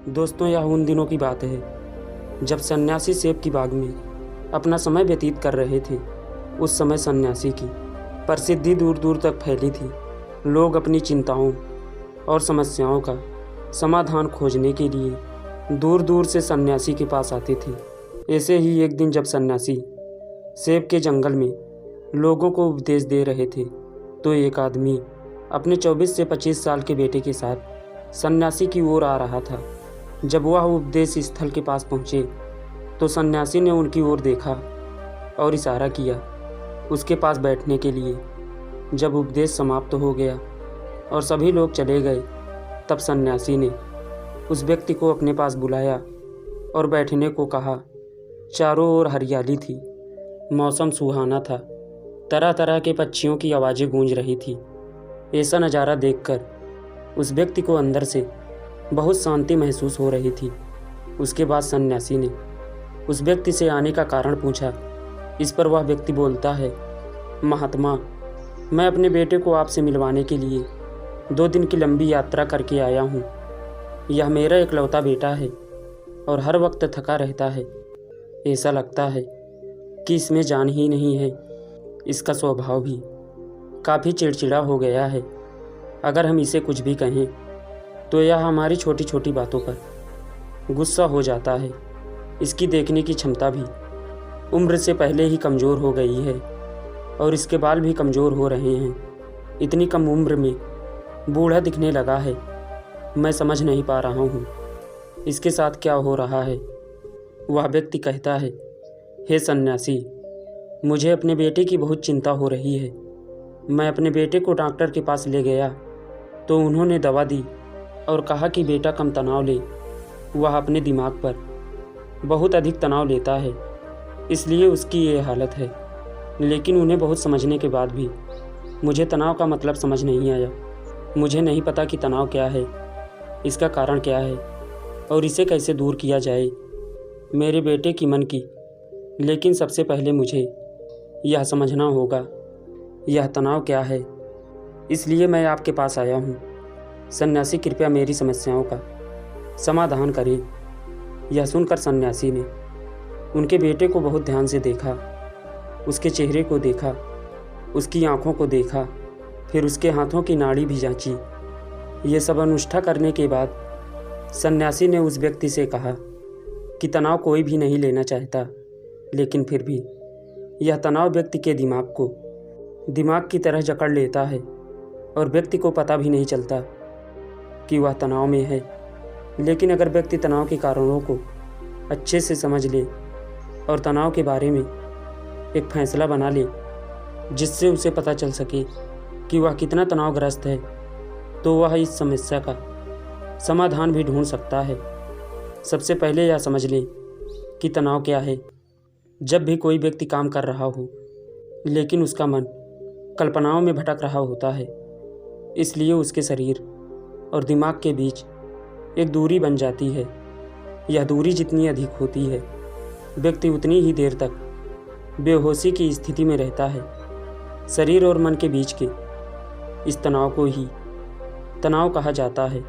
दोस्तों, यह उन दिनों की बात है जब सन्यासी सेब की बाग में अपना समय व्यतीत कर रहे थे। उस समय सन्यासी की प्रसिद्धि दूर दूर तक फैली थी। लोग अपनी चिंताओं और समस्याओं का समाधान खोजने के लिए दूर दूर से सन्यासी के पास आते थे। ऐसे ही एक दिन जब सन्यासी सेब के जंगल में लोगों को उपदेश दे रहे थे तो एक आदमी अपने 24 से 25 साल के बेटे के साथ सन्यासी की ओर आ रहा था। जब वह उपदेश स्थल के पास पहुँचे तो सन्यासी ने उनकी ओर देखा और इशारा किया उसके पास बैठने के लिए। जब उपदेश समाप्त हो गया और सभी लोग चले गए तब सन्यासी ने उस व्यक्ति को अपने पास बुलाया और बैठने को कहा। चारों ओर हरियाली थी, मौसम सुहाना था, तरह तरह के पक्षियों की आवाज़ें गूंज रही थी। ऐसा नज़ारा देखकर उस व्यक्ति को अंदर से बहुत शांति महसूस हो रही थी। उसके बाद सन्यासी ने उस व्यक्ति से आने का कारण पूछा। इस पर वह व्यक्ति बोलता है, महात्मा, मैं अपने बेटे को आपसे मिलवाने के लिए 2 दिन की लंबी यात्रा करके आया हूँ। यह मेरा इकलौता बेटा है और हर वक्त थका रहता है। ऐसा लगता है कि इसमें जान ही नहीं है। इसका स्वभाव भी काफ़ी चिड़चिड़ा हो गया है। अगर हम इसे कुछ भी कहें तो यह हमारी छोटी छोटी बातों पर गुस्सा हो जाता है। इसकी देखने की क्षमता भी उम्र से पहले ही कमज़ोर हो गई है और इसके बाल भी कमज़ोर हो रहे हैं। इतनी कम उम्र में बूढ़ा दिखने लगा है। मैं समझ नहीं पा रहा हूँ इसके साथ क्या हो रहा है। वह व्यक्ति कहता है, हे सन्यासी, मुझे अपने बेटे की बहुत चिंता हो रही है। मैं अपने बेटे को डॉक्टर के पास ले गया तो उन्होंने दवा दी और कहा कि बेटा कम तनाव ले। वह अपने दिमाग पर बहुत अधिक तनाव लेता है, इसलिए उसकी ये हालत है। लेकिन उन्हें बहुत समझने के बाद भी मुझे तनाव का मतलब समझ नहीं आया। मुझे नहीं पता कि तनाव क्या है, इसका कारण क्या है और इसे कैसे दूर किया जाए मेरे बेटे की मन की। लेकिन सबसे पहले मुझे यह समझना होगा यह तनाव क्या है, इसलिए मैं आपके पास आया हूँ। सन्यासी, कृपया मेरी समस्याओं का समाधान करें। यह सुनकर सन्यासी ने उनके बेटे को बहुत ध्यान से देखा, उसके चेहरे को देखा, उसकी आंखों को देखा, फिर उसके हाथों की नाड़ी भी जांची। ये सब अनुष्ठा करने के बाद सन्यासी ने उस व्यक्ति से कहा कि तनाव कोई भी नहीं लेना चाहता, लेकिन फिर भी यह तनाव व्यक्ति के दिमाग की तरह जकड़ लेता है और व्यक्ति को पता भी नहीं चलता कि वह तनाव में है। लेकिन अगर व्यक्ति तनाव के कारणों को अच्छे से समझ ले और तनाव के बारे में एक फैसला बना ले जिससे उसे पता चल सके कि वह कितना तनावग्रस्त है, तो वह इस समस्या का समाधान भी ढूंढ सकता है। सबसे पहले यह समझ ले कि तनाव क्या है। जब भी कोई व्यक्ति काम कर रहा हो लेकिन उसका मन कल्पनाओं में भटक रहा होता है, इसलिए उसके शरीर और दिमाग के बीच एक दूरी बन जाती है। यह दूरी जितनी अधिक होती है, व्यक्ति उतनी ही देर तक बेहोशी की स्थिति में रहता है। शरीर और मन के बीच के इस तनाव को ही तनाव कहा जाता है।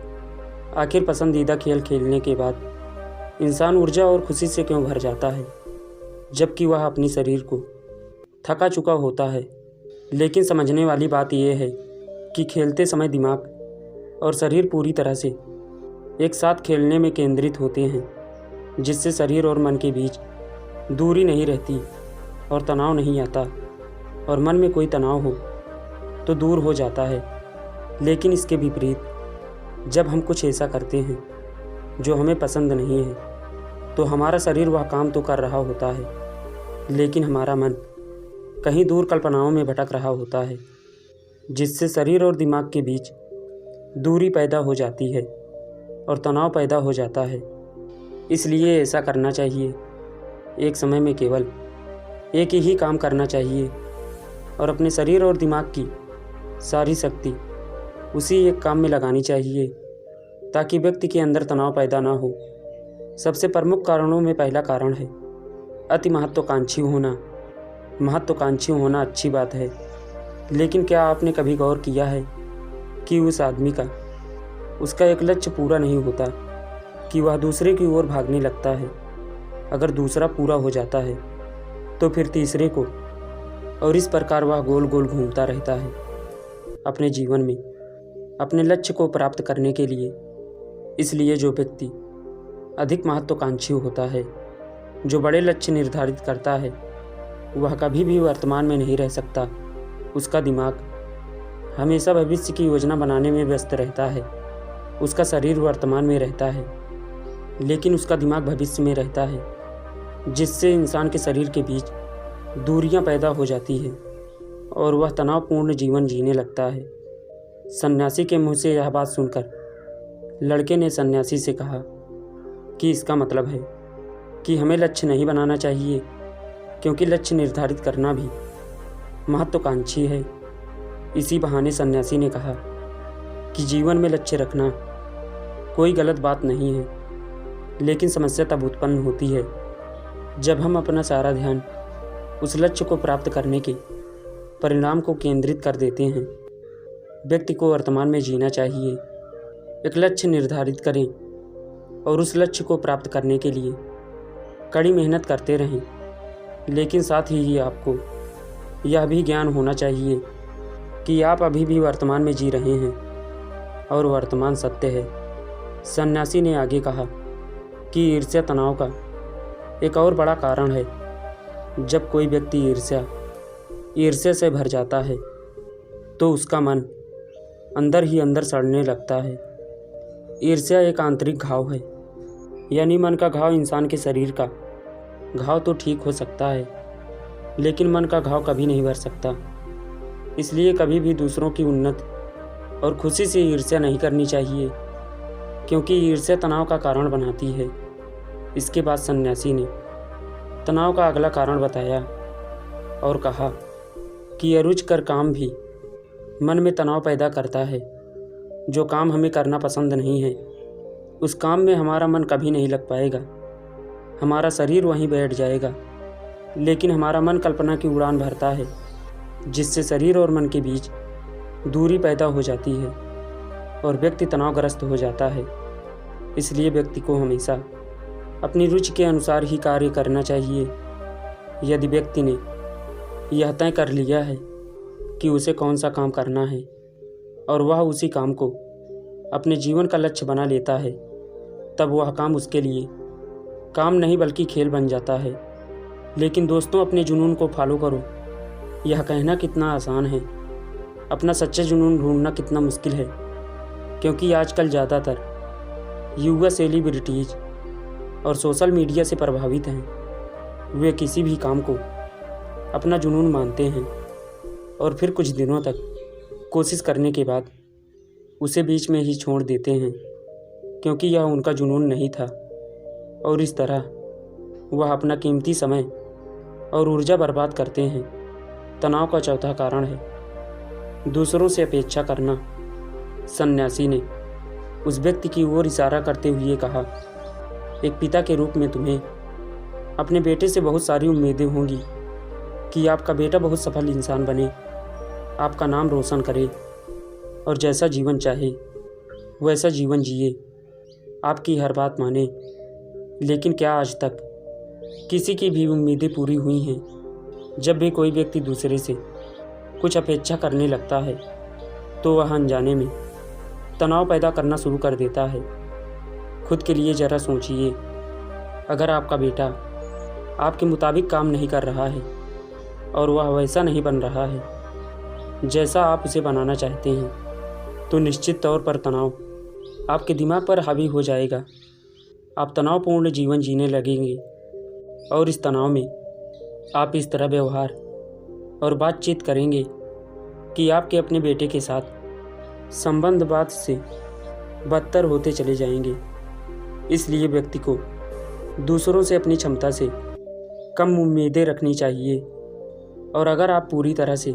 आखिर पसंदीदा खेल खेलने के बाद इंसान ऊर्जा और खुशी से क्यों भर जाता है, जबकि वह अपनी शरीर को थका चुका होता है। लेकिन समझने वाली बात यह है कि खेलते समय दिमाग और शरीर पूरी तरह से एक साथ खेलने में केंद्रित होते हैं, जिससे शरीर और मन के बीच दूरी नहीं रहती और तनाव नहीं आता। और मन में कोई तनाव हो तो दूर हो जाता है। लेकिन इसके विपरीत जब हम कुछ ऐसा करते हैं जो हमें पसंद नहीं है तो हमारा शरीर वह काम तो कर रहा होता है, लेकिन हमारा मन कहीं दूर कल्पनाओं में भटक रहा होता है, जिससे शरीर और दिमाग के बीच दूरी पैदा हो जाती है और तनाव पैदा हो जाता है। इसलिए ऐसा करना चाहिए, एक समय में केवल एक ही काम करना चाहिए और अपने शरीर और दिमाग की सारी शक्ति उसी एक काम में लगानी चाहिए ताकि व्यक्ति के अंदर तनाव पैदा ना हो। सबसे प्रमुख कारणों में पहला कारण है अति महत्वाकांक्षी होना। महत्वाकांक्षी होना अच्छी बात है, लेकिन क्या आपने कभी गौर किया है कि उस आदमी का उसका एक लक्ष्य पूरा नहीं होता कि वह दूसरे की ओर भागने लगता है। अगर दूसरा पूरा हो जाता है तो फिर तीसरे को, और इस प्रकार वह गोल गोल घूमता रहता है अपने जीवन में अपने लक्ष्य को प्राप्त करने के लिए। इसलिए जो व्यक्ति अधिक महत्वाकांक्षी होता है, जो बड़े लक्ष्य निर्धारित करता है, वह कभी भी वर्तमान में नहीं रह सकता। उसका दिमाग हमेशा भविष्य की योजना बनाने में व्यस्त रहता है। उसका शरीर वर्तमान में रहता है, लेकिन उसका दिमाग भविष्य में रहता है, जिससे इंसान के शरीर के बीच दूरियां पैदा हो जाती है और वह तनावपूर्ण जीवन जीने लगता है। सन्यासी के मुंह से यह बात सुनकर लड़के ने सन्यासी से कहा कि इसका मतलब है कि हमें लक्ष्य नहीं बनाना चाहिए, क्योंकि लक्ष्य निर्धारित करना भी महत्वाकांक्षी है। इसी बहाने सन्यासी ने कहा कि जीवन में लक्ष्य रखना कोई गलत बात नहीं है, लेकिन समस्या तब उत्पन्न होती है जब हम अपना सारा ध्यान उस लक्ष्य को प्राप्त करने के परिणाम को केंद्रित कर देते हैं। व्यक्ति को वर्तमान में जीना चाहिए। एक लक्ष्य निर्धारित करें और उस लक्ष्य को प्राप्त करने के लिए कड़ी मेहनत करते रहें, लेकिन साथ ही आपको यह भी ज्ञान होना चाहिए कि आप अभी भी वर्तमान में जी रहे हैं और वर्तमान सत्य है। सन्यासी ने आगे कहा कि ईर्ष्या तनाव का एक और बड़ा कारण है। जब कोई व्यक्ति ईर्ष्या से भर जाता है तो उसका मन अंदर ही अंदर सड़ने लगता है। ईर्ष्या एक आंतरिक घाव है, यानी मन का घाव। इंसान के शरीर का घाव तो ठीक हो सकता है, लेकिन मन का घाव कभी नहीं भर सकता। इसलिए कभी भी दूसरों की उन्नति और खुशी से ईर्ष्या नहीं करनी चाहिए, क्योंकि ईर्ष्या तनाव का कारण बनाती है। इसके बाद सन्यासी ने तनाव का अगला कारण बताया और कहा कि अरुचिकर काम भी मन में तनाव पैदा करता है। जो काम हमें करना पसंद नहीं है, उस काम में हमारा मन कभी नहीं लग पाएगा। हमारा शरीर वहीं बैठ जाएगा, लेकिन हमारा मन कल्पना की उड़ान भरता है, जिससे शरीर और मन के बीच दूरी पैदा हो जाती है और व्यक्ति तनावग्रस्त हो जाता है। इसलिए व्यक्ति को हमेशा अपनी रुचि के अनुसार ही कार्य करना चाहिए। यदि व्यक्ति ने यह तय कर लिया है कि उसे कौन सा काम करना है और वह उसी काम को अपने जीवन का लक्ष्य बना लेता है, तब वह काम उसके लिए काम नहीं बल्कि खेल बन जाता है। लेकिन दोस्तों, अपने जुनून को फॉलो करो, यह कहना कितना आसान है, अपना सच्चा जुनून ढूंढना कितना मुश्किल है। क्योंकि आजकल ज़्यादातर युवा सेलिब्रिटीज़ और सोशल मीडिया से प्रभावित हैं। वे किसी भी काम को अपना जुनून मानते हैं और फिर कुछ दिनों तक कोशिश करने के बाद उसे बीच में ही छोड़ देते हैं, क्योंकि यह उनका जुनून नहीं था। और इस तरह वह अपना कीमती समय और ऊर्जा बर्बाद करते हैं। तनाव का चौथा कारण है दूसरों से अपेक्षा करना। सन्यासी ने उस व्यक्ति की ओर इशारा करते हुए कहा, एक पिता के रूप में तुम्हें अपने बेटे से बहुत सारी उम्मीदें होंगी कि आपका बेटा बहुत सफल इंसान बने, आपका नाम रोशन करे और जैसा जीवन चाहे वैसा जीवन जिए, आपकी हर बात माने। लेकिन क्या आज तक किसी की भी उम्मीदें पूरी हुई हैं? जब भी कोई व्यक्ति दूसरे से कुछ अपेक्षा करने लगता है तो वह अनजाने में तनाव पैदा करना शुरू कर देता है। खुद के लिए ज़रा सोचिए, अगर आपका बेटा आपके मुताबिक काम नहीं कर रहा है और वह वैसा नहीं बन रहा है जैसा आप उसे बनाना चाहते हैं, तो निश्चित तौर पर तनाव आपके दिमाग पर हावी हो जाएगा। आप तनावपूर्ण जीवन जीने लगेंगे और इस तनाव में आप इस तरह व्यवहार और बातचीत करेंगे कि आपके अपने बेटे के साथ संबंध बात से बदतर होते चले जाएंगे। इसलिए व्यक्ति को दूसरों से अपनी क्षमता से कम उम्मीदें रखनी चाहिए। और अगर आप पूरी तरह से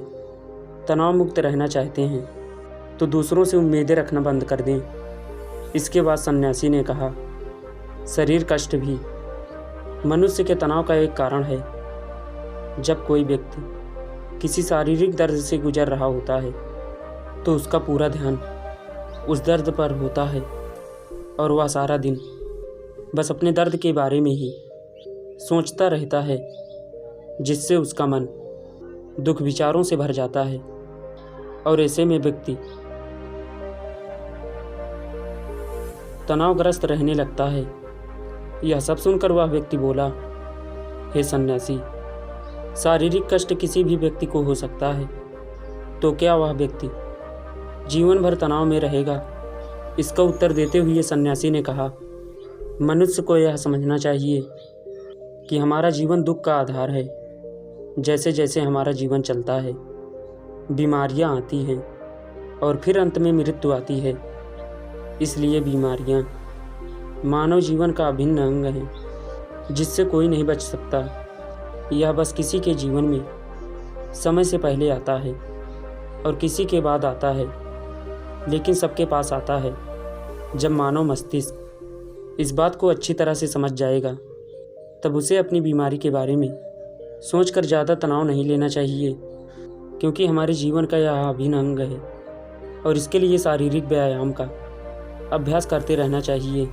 तनाव मुक्त रहना चाहते हैं तो दूसरों से उम्मीदें रखना बंद कर दें। इसके बाद सन्यासी ने कहा, शरीर कष्ट भी मनुष्य के तनाव का एक कारण है। जब कोई व्यक्ति किसी शारीरिक दर्द से गुजर रहा होता है तो उसका पूरा ध्यान उस दर्द पर होता है और वह सारा दिन बस अपने दर्द के बारे में ही सोचता रहता है, जिससे उसका मन दुख विचारों से भर जाता है और ऐसे में व्यक्ति तनावग्रस्त रहने लगता है। यह सब सुनकर वह व्यक्ति बोला, हे सन्यासी, शारीरिक कष्ट किसी भी व्यक्ति को हो सकता है, तो क्या वह व्यक्ति जीवन भर तनाव में रहेगा? इसका उत्तर देते हुए सन्यासी ने कहा, मनुष्य को यह समझना चाहिए कि हमारा जीवन दुख का आधार है। जैसे जैसे हमारा जीवन चलता है, बीमारियां आती हैं और फिर अंत में मृत्यु आती है। इसलिए बीमारियां मानव जीवन का अभिन्न अंग हैं, जिससे कोई नहीं बच सकता। यह बस किसी के जीवन में समय से पहले आता है और किसी के बाद आता है, लेकिन सबके पास आता है। जब मानव मस्तिष्क इस बात को अच्छी तरह से समझ जाएगा, तब उसे अपनी बीमारी के बारे में सोचकर ज़्यादा तनाव नहीं लेना चाहिए, क्योंकि हमारे जीवन का यह अभिन्न अंग है और इसके लिए शारीरिक व्यायाम का अभ्यास करते रहना चाहिए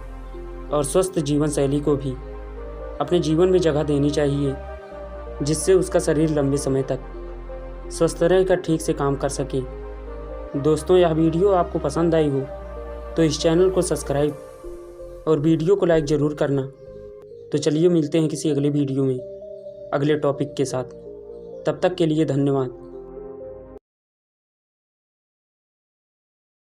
और स्वस्थ जीवन शैली को भी अपने जीवन में जगह देनी चाहिए, जिससे उसका शरीर लंबे समय तक स्वस्थ रहकर ठीक से काम कर सके। दोस्तों, यह वीडियो आपको पसंद आई हो तो इस चैनल को सब्सक्राइब और वीडियो को लाइक ज़रूर करना। तो चलिए मिलते हैं किसी अगले वीडियो में अगले टॉपिक के साथ। तब तक के लिए धन्यवाद।